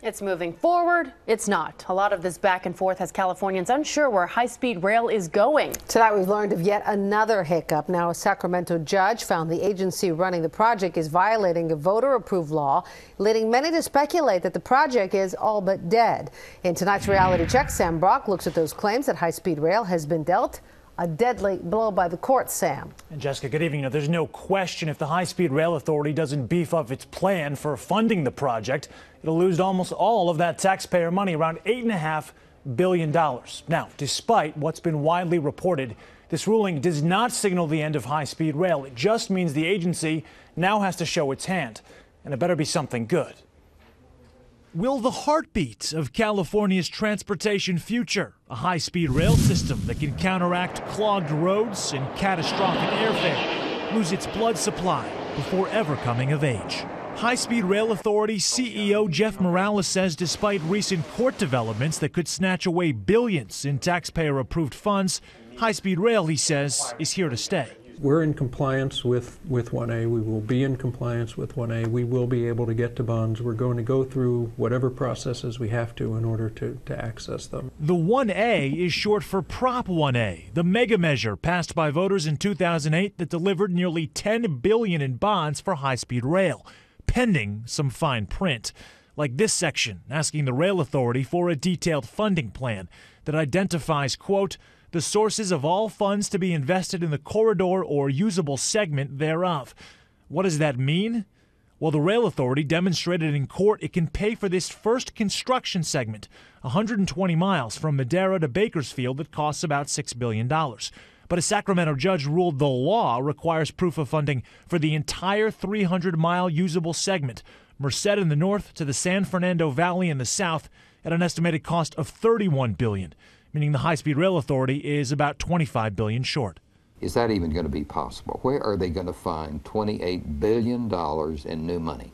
It's moving forward. It's not. A lot of this back and forth has Californians unsure where high-speed rail is going. Tonight we've learned of yet another hiccup. Now a Sacramento judge found the agency running the project is violating a voter-approved law, leading many to speculate that the project is all but dead. In tonight's Reality Check, Sam Brock looks at those claims that high-speed rail has been dealt a deadly blow by the court. Sam. And Jessica, good evening. There's no question if the High-Speed Rail Authority doesn't beef up its plan for funding the project, it'll lose almost all of that taxpayer money, around $8.5 billion. Now, despite what's been widely reported, this ruling does not signal the end of high-speed rail. It just means the agency now has to show its hand, and it better be something good. Will the heartbeat of California's transportation future, a high-speed rail system that can counteract clogged roads and catastrophic airfare, lose its blood supply before ever coming of age? High-Speed Rail Authority CEO Jeff Morales says despite recent court developments that could snatch away billions in taxpayer-approved funds, high-speed rail, he says, is here to stay. We're in compliance with 1A. We will be in compliance with 1A. We will be able to get to bonds. We're going to go through whatever processes we have to in order to access them. The 1A is short for Prop 1A, the mega measure passed by voters in 2008 that delivered nearly $10 billion in bonds for high-speed rail, pending some fine print, like this section asking the Rail Authority for a detailed funding plan that identifies, quote, the sources of all funds to be invested in the corridor or usable segment thereof. What does that mean? Well, the Rail Authority demonstrated in court it can pay for this first construction segment, 120 miles from Madera to Bakersfield, that costs about $6 billion. But a Sacramento judge ruled the law requires proof of funding for the entire 300-mile usable segment, Merced in the north to the San Fernando Valley in the south, at an estimated cost of $31 billion. Meaning the High-Speed Rail Authority is about $25 billion short. Is that even going to be possible? Where are they going to find $28 billion in new money?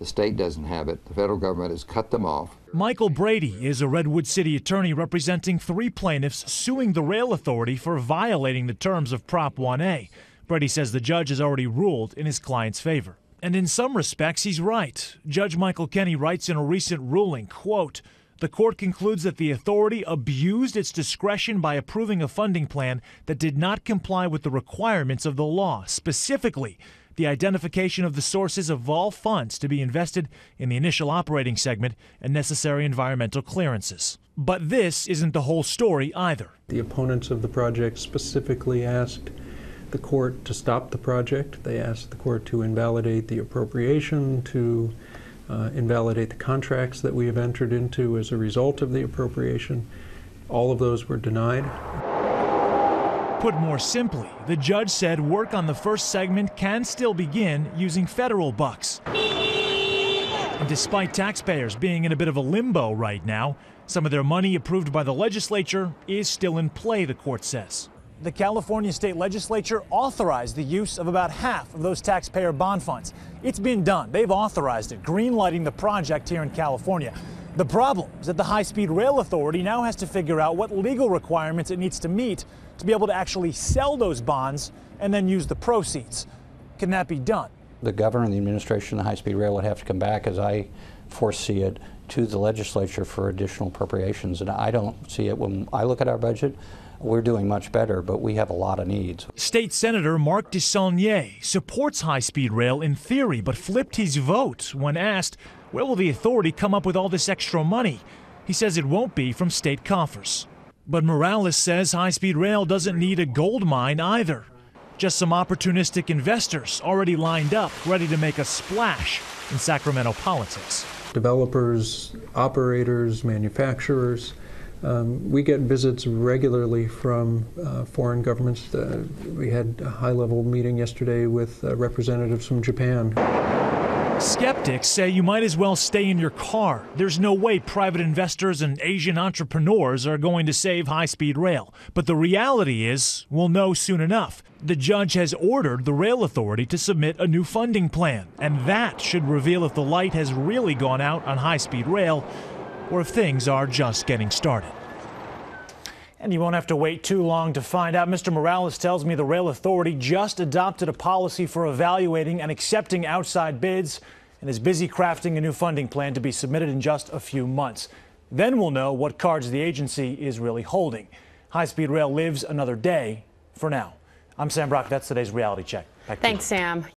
The state doesn't have it. The federal government has cut them off. Michael Brady is a Redwood City attorney representing 3 plaintiffs suing the Rail Authority for violating the terms of Prop 1A. Brady says the judge has already ruled in his client's favor. And in some respects, he's right. Judge Michael Kenney writes in a recent ruling, quote, the court concludes that the authority abused its discretion by approving a funding plan that did not comply with the requirements of the law, specifically the identification of the sources of all funds to be invested in the initial operating segment and necessary environmental clearances. But this isn't the whole story either. The opponents of the project specifically asked the court to stop the project. They asked the court to invalidate the appropriation, to invalidate the contracts that we have entered into as a result of the appropriation. All of those were denied. Put more simply, the judge said work on the first segment can still begin using federal bucks. And despite taxpayers being in a bit of a limbo right now, some of their money approved by the legislature is still in play, the court says. The California state legislature authorized the use of about half of those taxpayer bond funds. It's been done. They've authorized it, green-lighting the project here in California. The problem is that the High-Speed Rail Authority now has to figure out what legal requirements it needs to meet to be able to actually sell those bonds and then use the proceeds. Can that be done? The governor and the administration of the high-speed rail would have to come back, as I foresee it, to the legislature for additional appropriations. And I don't see it. When I look at our budget, we're doing much better, but we have a lot of needs. State Senator Mark DeSaulnier supports high-speed rail in theory, but flipped his vote when asked, where will the authority come up with all this extra money? He says it won't be from state coffers. But Morales says high-speed rail doesn't need a gold mine either. Just some opportunistic investors already lined up, ready to make a splash in Sacramento politics. Developers, operators, manufacturers. We get visits regularly from foreign governments. We had a high-level meeting yesterday with representatives from Japan. Skeptics say you might as well stay in your car. There's no way private investors and Asian entrepreneurs are going to save high-speed rail. But the reality is, we'll know soon enough. The judge has ordered the Rail Authority to submit a new funding plan, and that should reveal if the light has really gone out on high-speed rail or if things are just getting started. And you won't have to wait too long to find out. Mr. Morales tells me the Rail Authority just adopted a policy for evaluating and accepting outside bids. and is busy crafting a new funding plan to be submitted in just a few months. Then we'll know what cards the agency is really holding. High-speed rail lives another day for now. I'm Sam Brock. That's today's Reality Check. Back to you. Thanks, Sam.